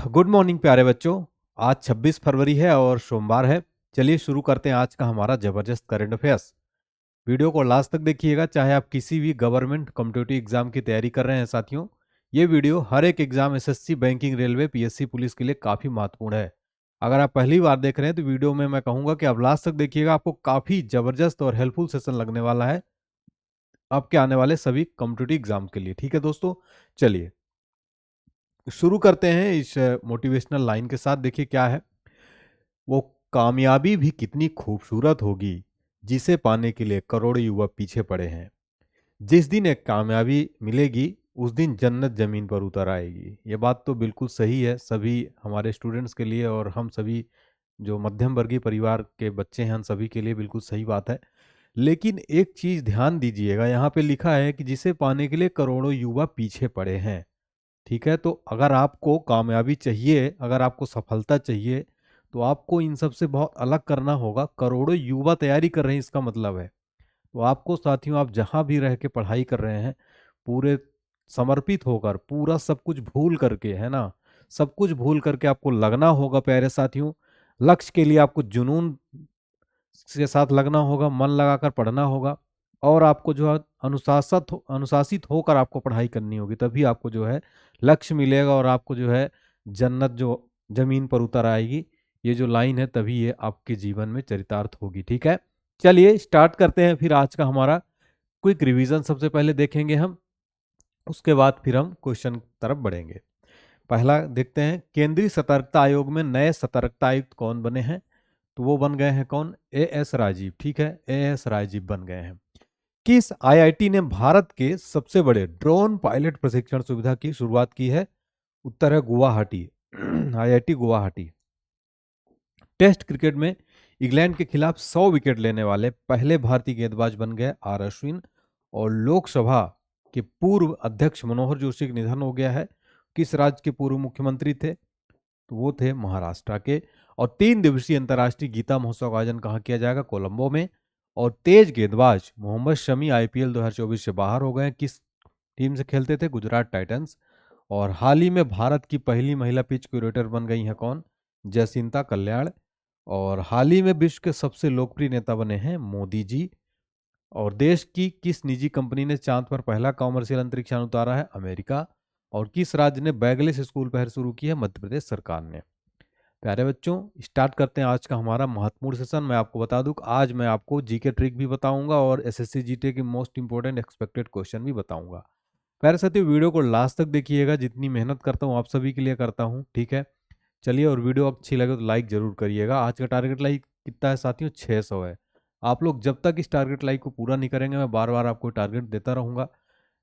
Good morning प्यारे बच्चों। आज 26 फरवरी है और सोमवार है। चलिए शुरू करते हैं आज का हमारा जबरदस्त करंट अफेयर्स। वीडियो को लास्ट तक देखिएगा, चाहे आप किसी भी गवर्नमेंट कॉम्पिटिटिव एग्जाम की तैयारी कर रहे हैं साथियों। ये वीडियो हर एक exam SSC, banking, railway, PSC, police के लिए काफ़ी महत्वपूर्ण है। अगर आप पहली बार देख रहे हैं तो वीडियो में मैं कहूँगा कि आप लास्ट तक देखिएगा, आपको काफ़ी ज़बरदस्त और हेल्पफुल सेशन लगने वाला है आपके आने वाले सभी कॉम्पिटिटिव एग्जाम के लिए। ठीक है दोस्तों, चलिए शुरू करते हैं इस मोटिवेशनल लाइन के साथ। देखिए क्या है, वो कामयाबी भी कितनी खूबसूरत होगी जिसे पाने के लिए करोड़ों युवा पीछे पड़े हैं। जिस दिन एक कामयाबी मिलेगी उस दिन जन्नत जमीन पर उतर आएगी। ये बात तो बिल्कुल सही है सभी हमारे स्टूडेंट्स के लिए, और हम सभी जो मध्यम वर्गीय परिवार के बच्चे हैं, हम सभी के लिए बिल्कुल सही बात है। लेकिन एक चीज ध्यान दीजिएगा, यहाँ पे लिखा है कि जिसे पाने के लिए करोड़ों युवा पीछे पड़े हैं। ठीक है, तो अगर आपको कामयाबी चाहिए, अगर आपको सफलता चाहिए, तो आपको इन सब से बहुत अलग करना होगा। करोड़ों युवा तैयारी कर रहे हैं, इसका मतलब है तो आपको साथियों, आप जहां भी रह के पढ़ाई कर रहे हैं, पूरे समर्पित होकर, पूरा सब कुछ भूल करके, है ना, सब कुछ भूल करके आपको लगना होगा प्यारे साथियों। लक्ष्य के लिए आपको जुनून के साथ लगना होगा, मन लगाकर पढ़ना होगा, और आपको जो है अनुशासित होकर आपको पढ़ाई करनी होगी। तभी आपको जो है लक्ष्य मिलेगा और आपको जो है जन्नत जो जमीन पर उतर आएगी। ये जो लाइन है तभी ये आपके जीवन में चरितार्थ होगी। ठीक है, चलिए स्टार्ट करते हैं फिर आज का हमारा क्विक रिवीजन। सबसे पहले देखेंगे हम, उसके बाद फिर हम क्वेश्चन की तरफ बढ़ेंगे। पहला देखते हैं, केंद्रीय सतर्कता आयोग में नए सतर्कता आयुक्त कौन बने हैं? तो वो बन गए हैं कौन? एएस राजीव। ठीक है, एएस राजीव बन गए हैं। किस आईआईटी ने भारत के सबसे बड़े ड्रोन पायलट प्रशिक्षण सुविधा की शुरुआत की है? उत्तर है Guwahati, IIT Guwahati. Test cricket में इंग्लैंड के खिलाफ 100 विकेट लेने वाले पहले भारतीय गेंदबाज बन गए आर अश्विन। और लोकसभा के पूर्व अध्यक्ष मनोहर जोशी का निधन हो गया है। किस राज्य के पूर्व मुख्यमंत्री थे? तो वो थे महाराष्ट्र के। और 3 दिवसीय अंतर्राष्ट्रीय गीता महोत्सव का आयोजन कहाँ किया जाएगा? कोलंबो में। और तेज गेंदबाज मोहम्मद शमी आईपीएल 2024 से बाहर हो गए। किस टीम से खेलते थे? गुजरात टाइटंस। और हाल ही में भारत की पहली महिला पिच क्यूरेटर बन गई हैं कौन? जयसिंता कल्याण। और हाल ही में विश्व के सबसे लोकप्रिय नेता बने हैं मोदी जी। और देश की किस निजी कंपनी ने चांद पर पहला कॉमर्शियल अंतरिक्ष यान उतारा है? अमेरिका। और किस राज्य ने बैगलेस स्कूल पहल शुरू की है? मध्य प्रदेश सरकार ने। प्यारे बच्चों, स्टार्ट करते हैं आज का हमारा महत्वपूर्ण सेशन। मैं आपको बता दूं कि आज मैं आपको जीके ट्रिक भी बताऊंगा और एसएससी जीके के मोस्ट इंपोर्टेंट एक्सपेक्टेड क्वेश्चन भी बताऊंगा। प्यारे साथियों, वीडियो को लास्ट तक देखिएगा, जितनी मेहनत करता हूँ आप सभी के लिए करता हूँ। ठीक है, चलिए, और वीडियो अच्छी लगे तो लाइक जरूर करिएगा। आज का टारगेट लाइक कितना है साथियों? 600 है। आप लोग जब तक इस टारगेट लाइक को पूरा नहीं करेंगे, मैं बार बार आपको टारगेट देता रहूंगा।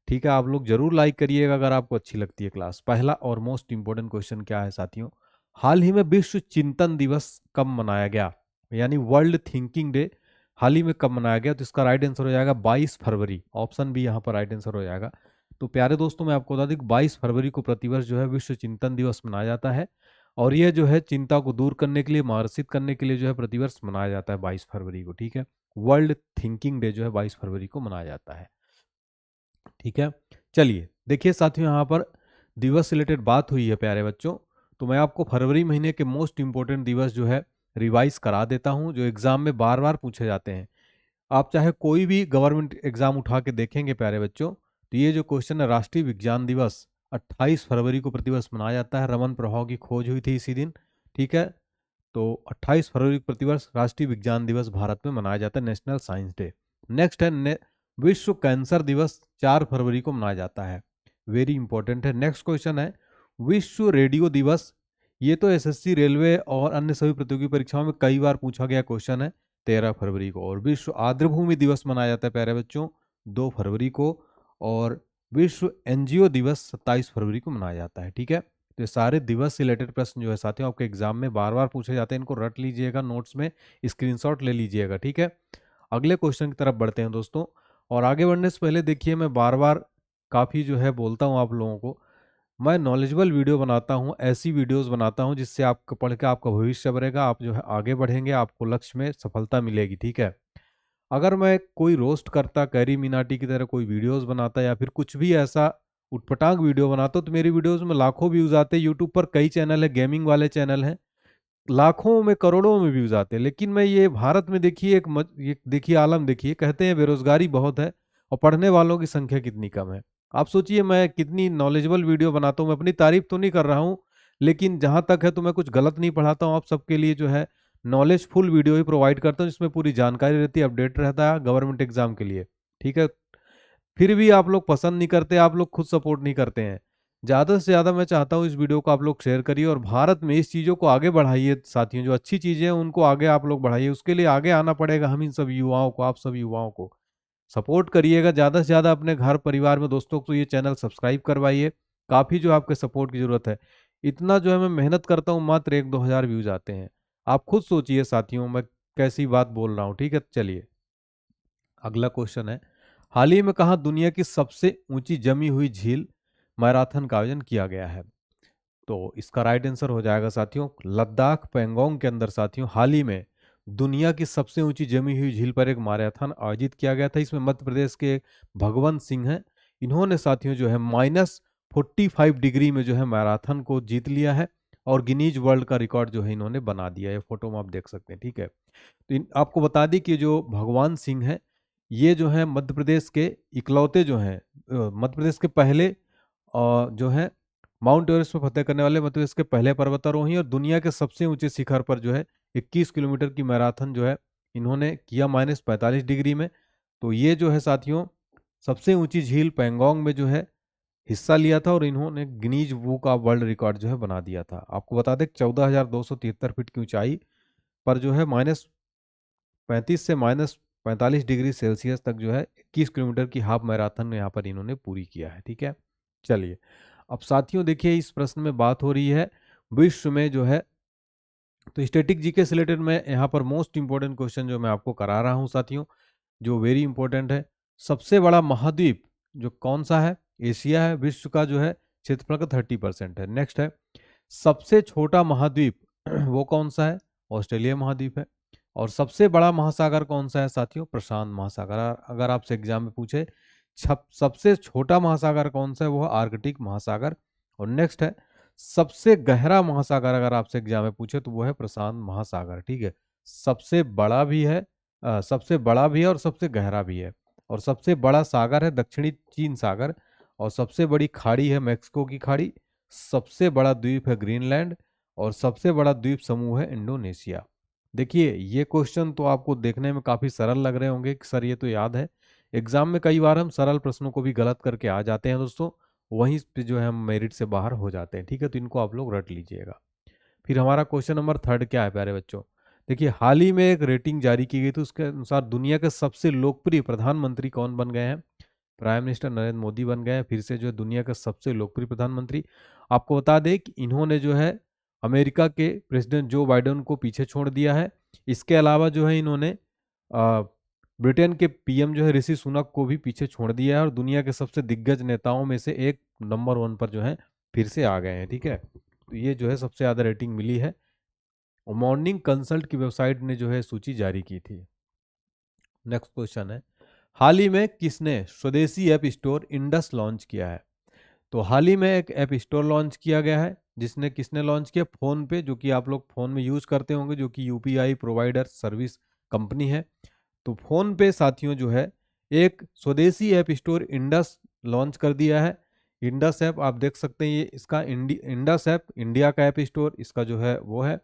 ठीक है, आप लोग जरूर लाइक करिएगा अगर आपको अच्छी लगती है क्लास। पहला और मोस्ट इंपोर्टेंट क्वेश्चन क्या है साथियों? हाल ही में विश्व चिंतन दिवस कब मनाया गया? यानी वर्ल्ड थिंकिंग डे हाल ही में कब मनाया गया? तो इसका राइट आंसर हो जाएगा 22 फरवरी। ऑप्शन बी यहाँ पर राइट आंसर हो जाएगा। तो प्यारे दोस्तों, मैं आपको बता दूं कि 22 फरवरी को प्रतिवर्ष जो है विश्व चिंतन दिवस मनाया जाता है। और यह जो है चिंता को दूर करने के लिए, मार्गदर्शित करने के लिए जो है प्रतिवर्ष मनाया जाता है 22 फरवरी को। ठीक है, वर्ल्ड थिंकिंग डे जो है 22 फरवरी को मनाया जाता है। ठीक है, चलिए देखिए साथियों, यहाँ पर दिवस से रिलेटेड बात हुई है प्यारे बच्चों। तो मैं आपको फरवरी महीने के मोस्ट इंपोर्टेंट दिवस जो है रिवाइज करा देता हूँ, जो एग्जाम में बार बार पूछे जाते हैं। आप चाहे कोई भी गवर्नमेंट एग्जाम उठा के देखेंगे प्यारे बच्चों, तो ये जो क्वेश्चन है, राष्ट्रीय विज्ञान दिवस 28 फरवरी को प्रतिवर्ष मनाया जाता है। रमन प्रभाव की खोज हुई थी इसी दिन। ठीक है, तो 28 फरवरी को प्रतिवर्ष राष्ट्रीय विज्ञान दिवस भारत में मनाया जाता है, नेशनल साइंस डे। नेक्स्ट है विश्व कैंसर दिवस 4 फरवरी को मनाया जाता है। वेरी इंपॉर्टेंट है। नेक्स्ट क्वेश्चन है विश्व रेडियो दिवस। ये तो एसएससी, रेलवे और अन्य सभी प्रतियोगी परीक्षाओं में कई बार पूछा गया क्वेश्चन है, 13 फरवरी को। और विश्व आर्द्रभूमि दिवस मनाया जाता है प्यारे बच्चों 2 फरवरी को। और विश्व एनजीओ दिवस 27 फरवरी को मनाया जाता है। ठीक है, तो ये सारे दिवस से रिलेटेड प्रश्न जो है साथियों आपके एग्जाम में बार बार पूछे जाते हैं। इनको रट लीजिएगा, नोट्स में स्क्रीनशॉट ले लीजिएगा। ठीक है, अगले क्वेश्चन की तरफ बढ़ते हैं दोस्तों। और आगे बढ़ने से पहले देखिए, मैं बार बार काफ़ी जो है बोलता हूँ आप लोगों को, मैं नॉलेजेबल वीडियो बनाता हूँ, ऐसी वीडियोस बनाता हूँ जिससे आपको पढ़ के आपका भविष्य बढ़ेगा, आप जो है आगे बढ़ेंगे, आपको लक्ष्य में सफलता मिलेगी। ठीक है, अगर मैं कोई रोस्ट करता, कैरी मिनाटी की तरह कोई वीडियोस बनाता या फिर कुछ भी ऐसा उटपटांग वीडियो बनाता हूँ तो मेरी वीडियोस में लाखों व्यूज आते हैं। यूट्यूब पर कई चैनल है, गेमिंग वाले चैनल हैं, लाखों में करोड़ों में व्यूज आते हैं। लेकिन मैं ये भारत में देखिए ये देखिए आलम देखिए, कहते हैं बेरोजगारी बहुत है और पढ़ने वालों की संख्या कितनी कम है। आप सोचिए मैं कितनी नॉलेजेबल वीडियो बनाता हूँ। मैं अपनी तारीफ तो नहीं कर रहा हूँ, लेकिन जहां तक है तो मैं कुछ गलत नहीं पढ़ाता हूँ। आप सबके लिए जो है नॉलेजफुल वीडियो ही प्रोवाइड करता हूँ, जिसमें पूरी जानकारी रहती है, अपडेट रहता है गवर्नमेंट एग्जाम के लिए। ठीक है, फिर भी आप लोग पसंद नहीं करते, आप लोग खुद सपोर्ट नहीं करते हैं। ज़्यादा से ज़्यादा मैं चाहता हूँ इस वीडियो को आप लोग शेयर करिए और भारत में इस चीज़ों को आगे बढ़ाइए साथियों। जो अच्छी चीज़ें हैं उनको आगे आप लोग बढ़ाइए, उसके लिए आगे आना पड़ेगा हम इन सब युवाओं को। आप सब युवाओं को सपोर्ट करिएगा ज़्यादा से ज़्यादा, अपने घर परिवार में दोस्तों को ये चैनल सब्सक्राइब करवाइए। काफ़ी जो आपके सपोर्ट की ज़रूरत है। इतना जो है मैं मेहनत करता हूँ, मात्र 1-2 हज़ार व्यूज़ आते हैं। आप खुद सोचिए साथियों मैं कैसी बात बोल रहा हूँ। ठीक है, चलिए अगला क्वेश्चन है, हाल ही में कहाँ दुनिया की सबसे ऊंची जमी हुई झील मैराथन का आयोजन किया गया है? तो इसका राइट आंसर हो जाएगा साथियों लद्दाख पेंगोंग के अंदर। साथियों हाल ही में दुनिया की सबसे ऊंची जमी हुई झील पर एक मैराथन आयोजित किया गया था। इसमें मध्य प्रदेश के भगवंत सिंह हैं। इन्होंने साथियों जो है -45 डिग्री में जो है मैराथन को जीत लिया है और गिनीज वर्ल्ड का रिकॉर्ड जो है इन्होंने बना दिया है। फोटो में आप देख सकते हैं। ठीक है, तो आपको बता दी कि जो भगवान सिंह है ये जो है मध्य प्रदेश के इकलौते जो हैं मध्य प्रदेश के पहले जो है माउंट एवरेस्ट में फतेह करने वाले मध्य प्रदेश के पहले पर्वतारोही और दुनिया के सबसे ऊंचे शिखर पर जो है 21 किलोमीटर की मैराथन जो है इन्होंने किया -45 डिग्री में। तो ये जो है साथियों सबसे ऊंची झील पेंगोंग में जो है हिस्सा लिया था और इन्होंने Guinness book of world record जो है बना दिया था। आपको बता दें 14,273 फीट की ऊंचाई पर जो है -35 से -45 डिग्री सेल्सियस तक जो है 21 किलोमीटर की हाफ मैराथन यहाँ पर इन्होंने पूरी किया है। ठीक है, चलिए अब साथियों देखिए इस प्रश्न में बात हो रही है विश्व में जो है, तो स्टैटिक जीके से रिलेटेड मैं यहाँ पर मोस्ट इंपॉर्टेंट क्वेश्चन जो मैं आपको करा रहा हूँ साथियों, जो वेरी इंपॉर्टेंट है। सबसे बड़ा महाद्वीप जो कौन सा है? एशिया है। विश्व का जो है क्षेत्रफल का 30% है। नेक्स्ट है सबसे छोटा महाद्वीप वो कौन सा है? ऑस्ट्रेलिया महाद्वीप है। और सबसे बड़ा महासागर कौन सा है साथियों? प्रशांत महासागर। अगर आपसे एग्जाम में पूछे सबसे छोटा महासागर कौन सा है, वो है आर्कटिक महासागर। और नेक्स्ट है सबसे गहरा महासागर, अगर आपसे एग्जाम में पूछे तो वो है प्रशांत महासागर। ठीक है, सबसे बड़ा भी है सबसे बड़ा भी है और सबसे गहरा भी है। और सबसे बड़ा सागर है दक्षिणी चीन सागर। और सबसे बड़ी खाड़ी है मैक्सिको की खाड़ी। सबसे बड़ा द्वीप है ग्रीनलैंड। और सबसे बड़ा द्वीप समूह है इंडोनेशिया। देखिए ये क्वेश्चन तो आपको देखने में काफी सरल लग रहे होंगे कि सर ये तो याद है। एग्जाम में कई बार हम सरल प्रश्नों को भी गलत करके आ जाते हैं दोस्तों, वहीं पे जो है हम मेरिट से बाहर हो जाते हैं। ठीक है, तो इनको आप लोग रट लीजिएगा। फिर हमारा क्वेश्चन नंबर 3 क्या है प्यारे बच्चों? देखिए हाल ही में एक रेटिंग जारी की गई थी, उसके अनुसार दुनिया के सबसे लोकप्रिय प्रधानमंत्री कौन बन गए हैं? प्राइम मिनिस्टर नरेंद्र मोदी बन गए हैं फिर से जो है दुनिया के सबसे लोकप्रिय प्रधानमंत्री। आपको बता दें कि इन्होंने जो है अमेरिका के प्रेसिडेंट जो बाइडेन को पीछे छोड़ दिया है। इसके अलावा जो है इन्होंने ब्रिटेन के पीएम जो है ऋषि सुनक को भी पीछे छोड़ दिया है और दुनिया के सबसे दिग्गज नेताओं में से एक नंबर 1 पर जो है फिर से आ गए हैं। ठीक है, तो ये जो है सबसे ज़्यादा रेटिंग मिली है और मॉर्निंग कंसल्ट की वेबसाइट ने जो है सूची जारी की थी। नेक्स्ट क्वेश्चन है हाल ही में किसने स्वदेशी ऐप स्टोर इंडस लॉन्च किया है? तो हाल ही में एक ऐप स्टोर लॉन्च किया गया है जिसने किसने लॉन्च किया? फोन पे, जो कि आप लोग फोन में यूज करते होंगे, जो कि यूपीआई प्रोवाइडर सर्विस कंपनी है। तो फोन पे साथियों जो है एक स्वदेशी ऐप स्टोर इंडस लॉन्च कर दिया है। इंडस ऐप आप देख सकते हैं, ये इसका इंडस ऐप इंडिया का ऐप स्टोर इसका जो है वो है।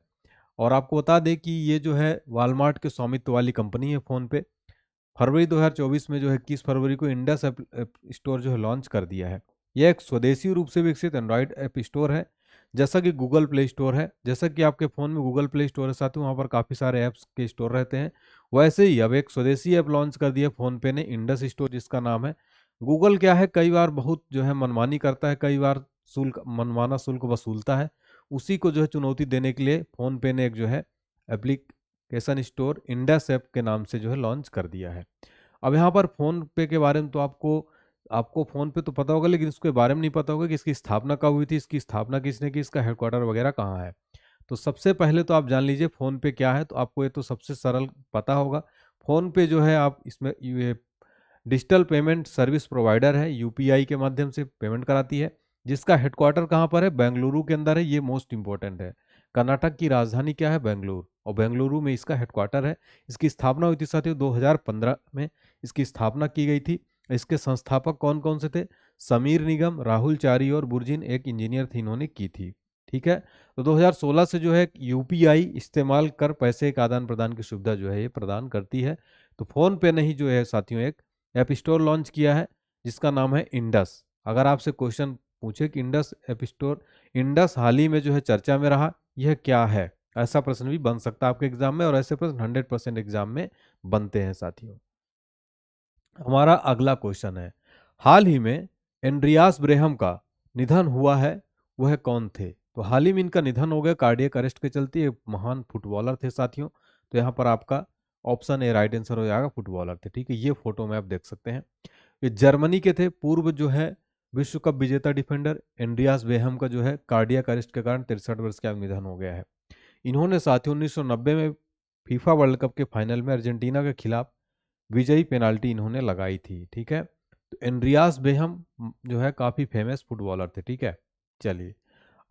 और आपको बता दें कि ये जो है वॉलमार्ट के स्वामित्व वाली कंपनी है फोन पे। फरवरी 2024 में जो है 21 फरवरी को इंडस ऐप स्टोर जो है लॉन्च कर दिया है। यह एक स्वदेशी रूप से विकसित एंड्रॉयड ऐप स्टोर है, जैसा कि गूगल प्ले स्टोर है। जैसा कि आपके फ़ोन में गूगल प्ले स्टोर है साथियों, वहाँ पर काफ़ी सारे ऐप्स के स्टोर रहते हैं। वैसे ही अब एक स्वदेशी ऐप लॉन्च कर दिया फ़ोन पे ने, इंडस स्टोर जिसका नाम है। गूगल क्या है कई बार बहुत जो है मनमानी करता है, कई बार मनमाना शुल्क वसूलता है। उसी को जो है चुनौती देने के लिए फ़ोन पे ने एक जो है एप्लीकेशन स्टोर इंडस ऐप के नाम से जो है लॉन्च कर दिया है। अब यहाँ पर फ़ोन पे के बारे में तो आपको आपको फ़ोन पे तो पता होगा, लेकिन इसके बारे में नहीं पता होगा कि इसकी स्थापना कब हुई थी, इसकी स्थापना किसने की, इसका हेडक्वार्टर वगैरह कहाँ है। तो सबसे पहले तो आप जान लीजिए फ़ोन पे क्या है, तो आपको ये तो सबसे सरल पता होगा। फ़ोन पे जो है आप इसमें ये डिजिटल पेमेंट सर्विस प्रोवाइडर है, यूपीआई के माध्यम से पेमेंट कराती है, जिसका हेडक्वार्टर कहाँ पर है, बेंगलुरु के अंदर है। ये मोस्ट इंपॉर्टेंट है। कर्नाटक की राजधानी क्या है, बेंगलुरु, और बेंगलुरु में इसका हेडक्वार्टर है। इसकी स्थापना हुई थी साथियों 2015 में इसकी स्थापना की गई थी। इसके संस्थापक कौन कौन से थे, समीर निगम, राहुल चारी और बुर्जिन, एक इंजीनियर थी, इन्होंने की थी। ठीक है, तो 2016 से जो है यूपीआई इस्तेमाल कर पैसे के आदान प्रदान की सुविधा जो है ये प्रदान करती है। तो फोन पे ने ही जो है साथियों एक ऐप स्टोर लॉन्च किया है जिसका नाम है इंडस। अगर आपसे क्वेश्चन पूछे कि इंडस ऐप स्टोर, इंडस हाल ही में जो है चर्चा में रहा, यह क्या है, ऐसा प्रश्न भी बन सकता है आपके एग्जाम में, और ऐसे प्रश्न 100% एग्जाम में बनते हैं साथियों। हमारा अगला क्वेश्चन है, हाल ही में एंड्रियास ब्रेहम का निधन हुआ है, वह कौन थे। तो हाल ही में इनका निधन हो गया कार्डियक अरेस्ट के चलते। एक महान फुटबॉलर थे साथियों। तो यहाँ पर आपका ऑप्शन ए राइट आंसर हो जाएगा, फुटबॉलर थे। ठीक है, ये फोटो में आप देख सकते हैं। ये जर्मनी के थे, पूर्व जो है विश्व कप विजेता डिफेंडर एंड्रियास बेहम का जो है कार्डियक अरेस्ट के कारण 63 वर्ष का निधन हो गया है। इन्होंने साथियों 1990 में फीफा वर्ल्ड कप के फाइनल में अर्जेंटीना के खिलाफ विजयी पेनाल्टी इन्होंने लगाई थी। ठीक है, तो एंड्रियास बेहम जो है काफी फेमस फुटबॉलर थे। ठीक है, चलिए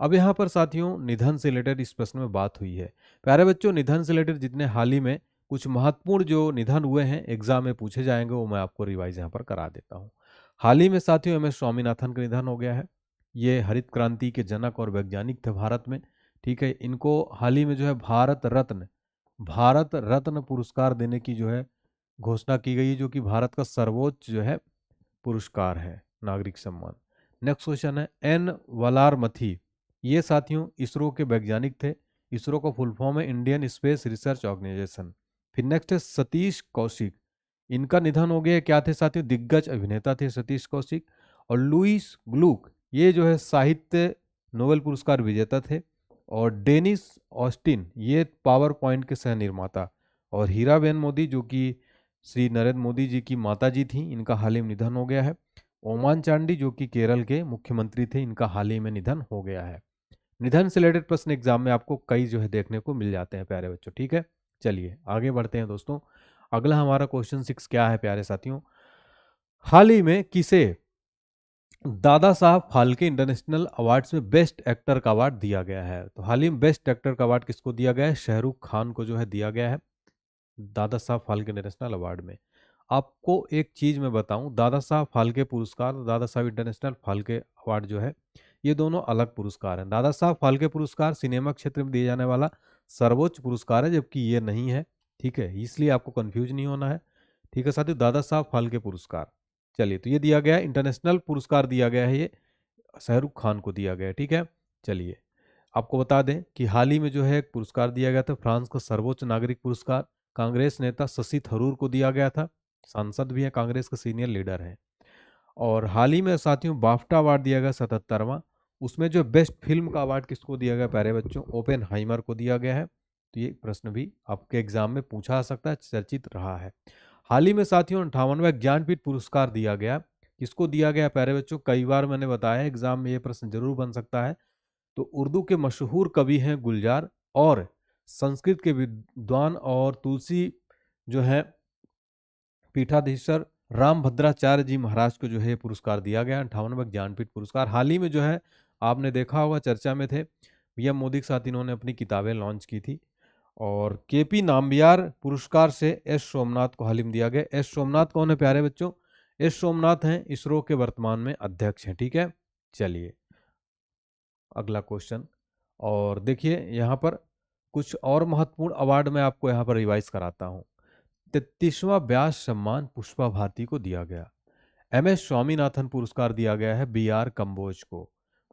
अब यहाँ पर साथियों निधन से रिलेटेड इस प्रश्न में बात हुई है। प्यारे बच्चों, निधन से रिलेटेड जितने हाल ही में कुछ महत्वपूर्ण जो निधन हुए हैं एग्जाम में पूछे जाएंगे, वो मैं आपको रिवाइज यहाँ पर करा देता हूँ। हाल ही में साथियों एम एस स्वामीनाथन का निधन हो गया है। ये हरित क्रांति के जनक और वैज्ञानिक थे भारत में। ठीक है, इनको हाल ही में जो है भारत रत्न पुरस्कार देने की जो है घोषणा की गई है, जो कि भारत का सर्वोच्च जो है पुरस्कार है, नागरिक सम्मान। नेक्स्ट क्वेश्चन है, एन वलारमथी, ये साथियों इसरो के वैज्ञानिक थे। इसरो का फुल फॉर्म है इंडियन स्पेस रिसर्च ऑर्गेनाइजेशन। फिर नेक्स्ट है सतीश कौशिक, इनका निधन हो गया। क्या थे साथियों, दिग्गज अभिनेता थे सतीश कौशिक। और लुईस ग्लूक, ये जो है साहित्य नोबेल पुरस्कार विजेता थे। और डेनिस ऑस्टिन, ये पावर पॉइंट के सह निर्माता। और हीराबेन मोदी, जो कि श्री नरेंद्र मोदी जी की माता जी थी, इनका हाल ही में निधन हो गया है। ओमान चांडी, जो कि केरल के मुख्यमंत्री थे, इनका हाल ही में निधन हो गया है। निधन से रिलेटेड प्रश्न एग्जाम में आपको कई जो है देखने को मिल जाते हैं प्यारे बच्चों। ठीक है, चलिए आगे बढ़ते हैं दोस्तों। अगला हमारा क्वेश्चन 6 क्या है प्यारे साथियों, हाल ही में किसे दादा साहब फाल्के इंटरनेशनल अवार्ड्स में बेस्ट एक्टर का अवार्ड दिया गया है। तो हाल ही में बेस्ट एक्टर का अवार्ड किसको दिया गया है, शाहरुख खान को जो है दिया गया है दादा साहब फाल्के इंटरनेशनल अवार्ड में। आपको एक चीज मैं बताऊं, दादा साहब फाल्के पुरस्कार, दादा साहब इंटरनेशनल फाल्के अवार्ड जो है, ये दोनों अलग पुरस्कार हैं। दादा साहब फाल्के पुरस्कार सिनेमा क्षेत्र में दिए जाने वाला सर्वोच्च पुरस्कार है, जबकि ये नहीं है। ठीक है, इसलिए आपको कंफ्यूज नहीं होना है। ठीक है साथियों, दादा साहब फाल्के पुरस्कार, चलिए तो ये दिया गया है, इंटरनेशनल पुरस्कार दिया गया है, ये शाहरुख खान को दिया गया है। ठीक है, चलिए आपको बता दें कि हाल ही में जो है एक पुरस्कार दिया गया था, फ्रांस का सर्वोच्च नागरिक पुरस्कार कांग्रेस नेता शशि थरूर को दिया गया था। सांसद भी हैं, कांग्रेस के सीनियर लीडर हैं। और हाल ही में साथियों बाफ्टा अवार्ड दिया गया 77वां, उसमें जो बेस्ट फिल्म का अवार्ड किसको दिया गया प्यारे बच्चों, ओपेनहाइमर को दिया गया है। तो ये प्रश्न भी आपके एग्जाम में पूछा जा सकता है, चर्चित रहा है। हाल ही में साथियों 58वां ज्ञानपीठ पुरस्कार दिया गया, किसको दिया गया प्यारे बच्चों, कई बार मैंने बताया एग्जाम में ये प्रश्न जरूर बन सकता है। तो उर्दू के मशहूर कवि हैं गुलजार, और संस्कृत के विद्वान और तुलसी जो है पीठाधीश्वर रामभद्राचार्य जी महाराज को जो है पुरस्कार दिया गया 58वां ज्ञानपीठ पुरस्कार। हाल ही में जो है आपने देखा होगा चर्चा में थे, पीएम मोदी के साथ इन्होंने अपनी किताबें लॉन्च की थी। और केपी नाम्बियार पुरस्कार से एस सोमनाथ को हाल ही में दिया गया। एस सोमनाथ कौन है प्यारे बच्चों, एस सोमनाथ हैं इसरो के वर्तमान में अध्यक्ष हैं। ठीक है, चलिए अगला क्वेश्चन। और देखिए यहाँ पर कुछ और महत्वपूर्ण अवार्ड मैं आपको यहाँ पर रिवाइज कराता हूँ। 33वां व्यास सम्मान पुष्पा भारती को दिया गया। एम एस स्वामीनाथन पुरस्कार दिया गया है बी आर कंबोज को।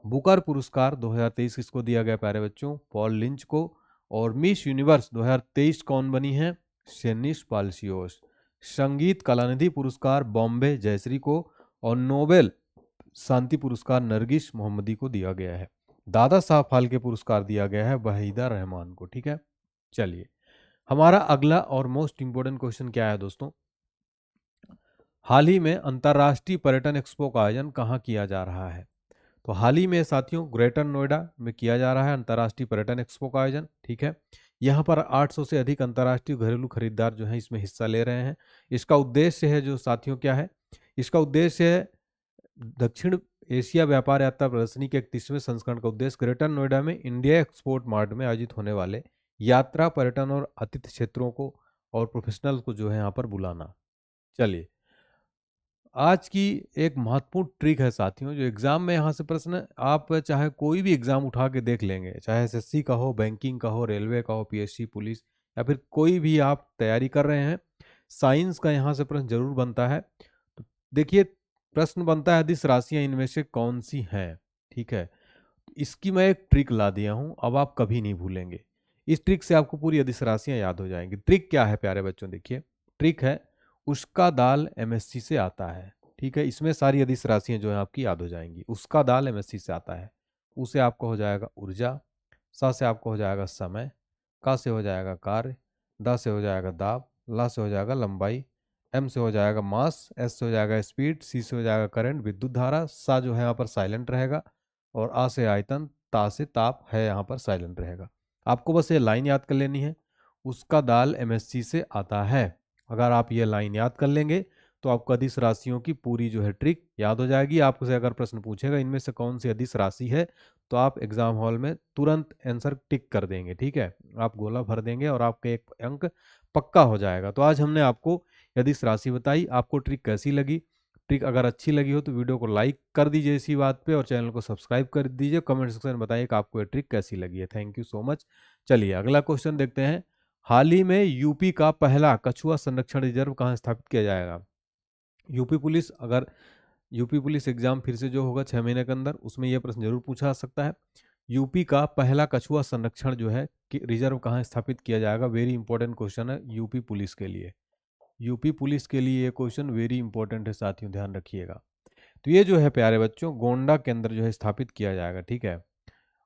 बुकर पुरस्कार 2023 किसको दिया गया प्यारे बच्चों, पॉल लिंच को। और मिस यूनिवर्स 2023 कौन बनी है, शेनिस पाल्सियोस। संगीत कलानिधि पुरस्कार बॉम्बे जयश्री को। और नोबेल शांति पुरस्कार नरगिस मोहम्मदी को दिया गया है। दादा साहब फाल्के पुरस्कार दिया गया है वहीदा रहमान को। ठीक है, चलिए हमारा अगला और मोस्ट इंपोर्टेंट क्वेश्चन क्या है दोस्तों, हाल ही में अंतर्राष्ट्रीय पर्यटन एक्सपो का आयोजन कहाँ किया जा रहा है। तो हाल ही में साथियों ग्रेटर नोएडा में किया जा रहा है अंतर्राष्ट्रीय पर्यटन एक्सपो का आयोजन। ठीक है, यहाँ पर 800 से अधिक अंतर्राष्ट्रीय घरेलू खरीदार जो हैं इसमें हिस्सा ले रहे हैं। इसका उद्देश्य है जो साथियों क्या है, इसका उद्देश्य है दक्षिण एशिया व्यापार यात्रा प्रदर्शनी के 31वें संस्करण का उद्देश्य ग्रेटर नोएडा में इंडिया एक्सपोर्ट मार्ट में आयोजित होने वाले यात्रा, पर्यटन और आतिथ्य क्षेत्रों को और प्रोफेशनल को जो है यहाँ पर बुलाना। चलिए, आज की एक महत्वपूर्ण ट्रिक है साथियों, जो एग्जाम में यहाँ से प्रश्न आप चाहे कोई भी एग्जाम उठा के देख लेंगे, चाहे एसएससी का हो, बैंकिंग का हो, रेलवे का हो, पीएससी, पुलिस, या फिर कोई भी आप तैयारी कर रहे हैं, साइंस का यहाँ से प्रश्न जरूर बनता है। तो देखिए, प्रश्न बनता है अदिश राशियां इनमें से कौन सी हैं। ठीक है, इसकी मैं एक ट्रिक ला दिया हूं, अब आप कभी नहीं भूलेंगे। इस ट्रिक से आपको पूरी अदिश राशियां याद हो जाएंगी। ट्रिक क्या है प्यारे बच्चों, देखिए ट्रिक है उसका दाल एमएससी से आता है। ठीक है, इसमें सारी अदिश राशियां जो है आपकी याद हो जाएंगी। उसका दाल एमएससी से आता है। उसे आपको हो जाएगा ऊर्जा, सा से आपको हो जाएगा समय, का से हो जाएगा कार्य, दा से हो जाएगा दाब, ला से हो जाएगा लंबाई, एम से हो जाएगा मास, एस से हो जाएगा स्पीड, सी से हो जाएगा करंट विद्युत धारा, सा जो है यहाँ पर साइलेंट रहेगा, और आ से आयतन, ता से ताप है यहाँ पर साइलेंट रहेगा। आपको बस ये लाइन याद कर लेनी है, उसका दाल एमएससी से आता है। अगर आप ये लाइन याद कर लेंगे तो आपको अदिश राशियों की पूरी जो है ट्रिक याद हो जाएगी। आपसे अगर प्रश्न पूछेगा इनमें से कौन सी अदिश राशि है, तो आप एग्जाम हॉल में तुरंत आंसर टिक कर देंगे। ठीक है, आप गोला भर देंगे और आपका एक अंक पक्का हो जाएगा। तो आज हमने आपको अदिश राशि बताई। आपको ट्रिक कैसी लगी? ट्रिक अगर अच्छी लगी हो तो वीडियो को लाइक कर दीजिए इसी बात पे, और चैनल को सब्सक्राइब कर दीजिए। कमेंट सेक्शन में बताइए कि आपको ये ट्रिक कैसी लगी है। Thank you so much. चलिए अगला क्वेश्चन देखते हैं। हाल ही में यूपी का पहला कछुआ संरक्षण रिजर्व कहाँ स्थापित किया जाएगा? यूपी पुलिस, अगर यूपी पुलिस एग्जाम फिर से जो होगा 6 महीने के अंदर, उसमें यह प्रश्न जरूर पूछा जा सकता है। यूपी का पहला कछुआ संरक्षण जो है कि रिजर्व कहाँ स्थापित किया जाएगा? वेरी इंपॉर्टेंट क्वेश्चन है यूपी पुलिस के लिए। यूपी पुलिस के लिए ये क्वेश्चन वेरी इंपॉर्टेंट है साथियों, ध्यान रखिएगा। तो ये जो है प्यारे बच्चों गोंडा के अंदर जो है स्थापित किया जाएगा। ठीक है,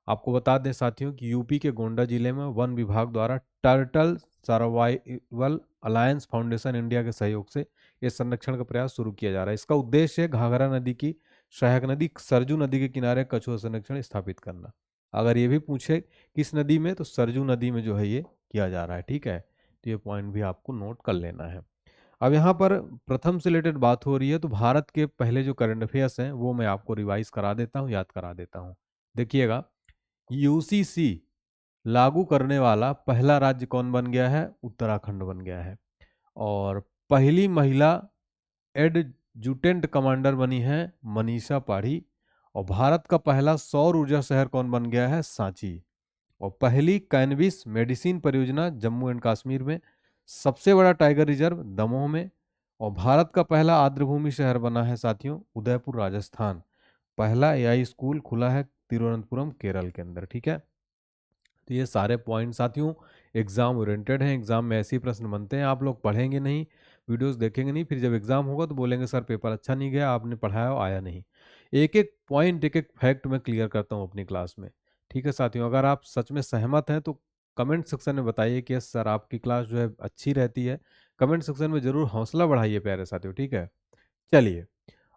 आपको बता दें साथियों कि यूपी के गोंडा जिले में वन विभाग द्वारा turtle survival alliance foundation India के सहयोग से इस संरक्षण का प्रयास शुरू किया जा रहा है। इसका उद्देश्य है घाघरा नदी की सहायक नदी सरजू नदी के किनारे कछुआ संरक्षण स्थापित करना। अगर ये भी पूछे किस नदी में, तो सरजू नदी में जो है ये किया जा रहा है। ठीक है, तो ये पॉइंट भी आपको नोट कर लेना है। अब यहाँ पर प्रथम से रिलेटेड बात हो रही है, तो भारत के पहले जो करंट अफेयर्स हैं वो मैं आपको रिवाइज करा देता हूँ, याद करा देता हूँ। देखिएगा, यूसीसी लागू करने वाला पहला राज्य कौन बन गया है? उत्तराखंड बन गया है। और पहली महिला एडजुटेंट कमांडर बनी है मनीषा पाढ़ी। और भारत का पहला सौर ऊर्जा शहर कौन बन गया है? सांची। और पहली कैनबिस मेडिसिन परियोजना जम्मू एंड कश्मीर में। सबसे बड़ा टाइगर रिजर्व दमोह में। और भारत का पहला आर्द्रभूमि शहर बना है साथियों उदयपुर राजस्थान। पहला एआई स्कूल खुला है तिरुवनंतपुरम केरल के अंदर। ठीक है, तो ये सारे पॉइंट साथियों एग्जाम ओरिएंटेड हैं। एग्जाम में ऐसे ही प्रश्न बनते हैं, आप लोग पढ़ेंगे नहीं, वीडियोस देखेंगे नहीं, फिर जब एग्जाम होगा तो बोलेंगे सर पेपर अच्छा नहीं गया, आपने पढ़ाया आया नहीं। एक एक पॉइंट, एक एक फैक्ट मैं क्लियर करता हूँ अपनी क्लास में। ठीक है साथियों, अगर आप सच में सहमत हैं तो कमेंट सेक्शन में बताइए कि सर आपकी क्लास जो है अच्छी रहती है। कमेंट सेक्शन में जरूर हौसला बढ़ाइए प्यारे साथियों। ठीक है, चलिए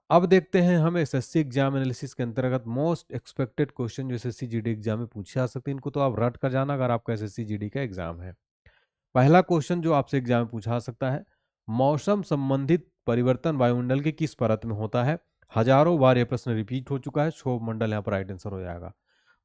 अब देखते हैं हम एसएससी एग्जाम एनालिसिस के अंतर्गत मोस्ट एक्सपेक्टेड क्वेश्चन जो एसएससी जीडी एग्जाम में पूछे जा सकते हैं। इनको तो आप रट कर जाना अगर आपका एसएससी जीडी का एग्जाम है। पहला क्वेश्चन जो आपसे एग्जाम में पूछा जा सकता है, मौसम संबंधित परिवर्तन वायुमंडल के किस परत में होता है? हजारों बार यह प्रश्न रिपीट हो चुका है, क्षोभ मंडल यहाँ पर राइट आंसर हो जाएगा।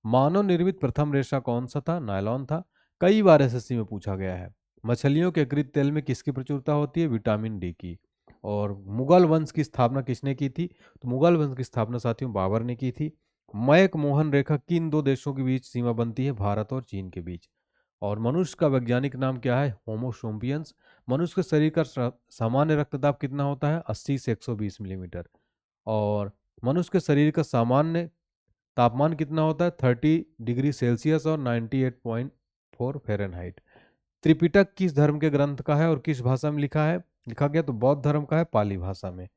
मानव निर्मित प्रथम रेशा कौन सा था? नायलॉन था। कई बार एसएससी में पूछा गया है। मछलियों के यकृत तेल में किसकी प्रचुरता होती है? विटामिन डी की। और मुगल वंश की स्थापना किसने की थी? तो मुगल वंश की स्थापना साथियों बाबर ने की थी। मैक मोहन रेखा किन दो देशों के बीच सीमा बनती है? भारत और चीन के बीच। और मनुष्य का वैज्ञानिक नाम क्या है? Homo sapiens. मनुष्य के शरीर का सामान्य रक्तदाब कितना होता है? 80 से 120 मिलीमीटर। और मनुष्य के शरीर का सामान्य तापमान कितना होता है? 30 डिग्री सेल्सियस और 98.4 फ़ारेनहाइट। त्रिपिटक किस धर्म के ग्रंथ का है और किस भाषा में लिखा गया? तो बौद्ध धर्म का है, पाली भाषा में।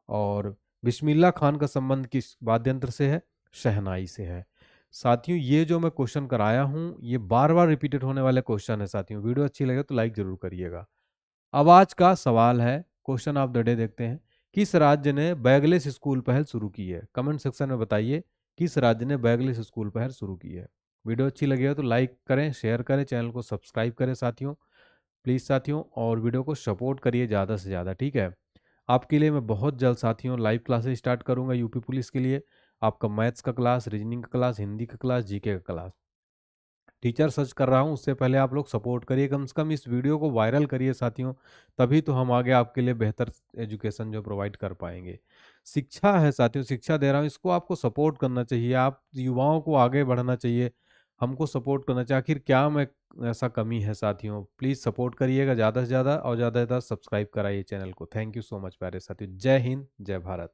और बिस्मिल्लाह खान का संबंध किस वाद्य यंत्र से है? शहनाई से है। साथियों ये जो मैं क्वेश्चन कराया हूँ ये बार बार रिपीटेड होने वाले क्वेश्चन है साथियों। वीडियो अच्छी लगे तो लाइक जरूर करिएगा। अब आज का सवाल है, क्वेश्चन ऑफ द डे देखते हैं। किस राज्य ने बैगलेस स्कूल पहल शुरू की है? कमेंट सेक्शन में बताइए किस राज्य ने बैगलेस स्कूल पहल शुरू की है। वीडियो अच्छी लगी हो तो लाइक करें, शेयर करें, चैनल को सब्सक्राइब करें साथियों, प्लीज़ साथियों, और वीडियो को सपोर्ट करिए ज़्यादा से ज़्यादा, ठीक है। आपके लिए मैं बहुत जल्द साथियों लाइव क्लासेस स्टार्ट करूंगा यूपी पुलिस के लिए। आपका मैथ्स का क्लास, रीजनिंग का क्लास, हिंदी का क्लास, जीके का क्लास। टीचर सर्च कर रहा हूँ, उससे पहले आप लोग सपोर्ट करिए, कम से कम इस वीडियो को वायरल करिए साथियों, तभी तो हम आगे आपके लिए बेहतर एजुकेशन जो प्रोवाइड कर पाएंगे। शिक्षा है साथियों, शिक्षा दे रहा हूँ, इसको आपको सपोर्ट करना चाहिए, आप युवाओं को आगे बढ़ना चाहिए, हमको सपोर्ट करना चाहिए। आखिर क्या में ऐसा कमी है साथियों, प्लीज़ सपोर्ट करिएगा ज़्यादा से ज़्यादा, और ज़्यादा से ज़्यादा सब्सक्राइब कराइए चैनल को। थैंक यू सो मच प्यारे साथियों, जय हिंद, जय भारत।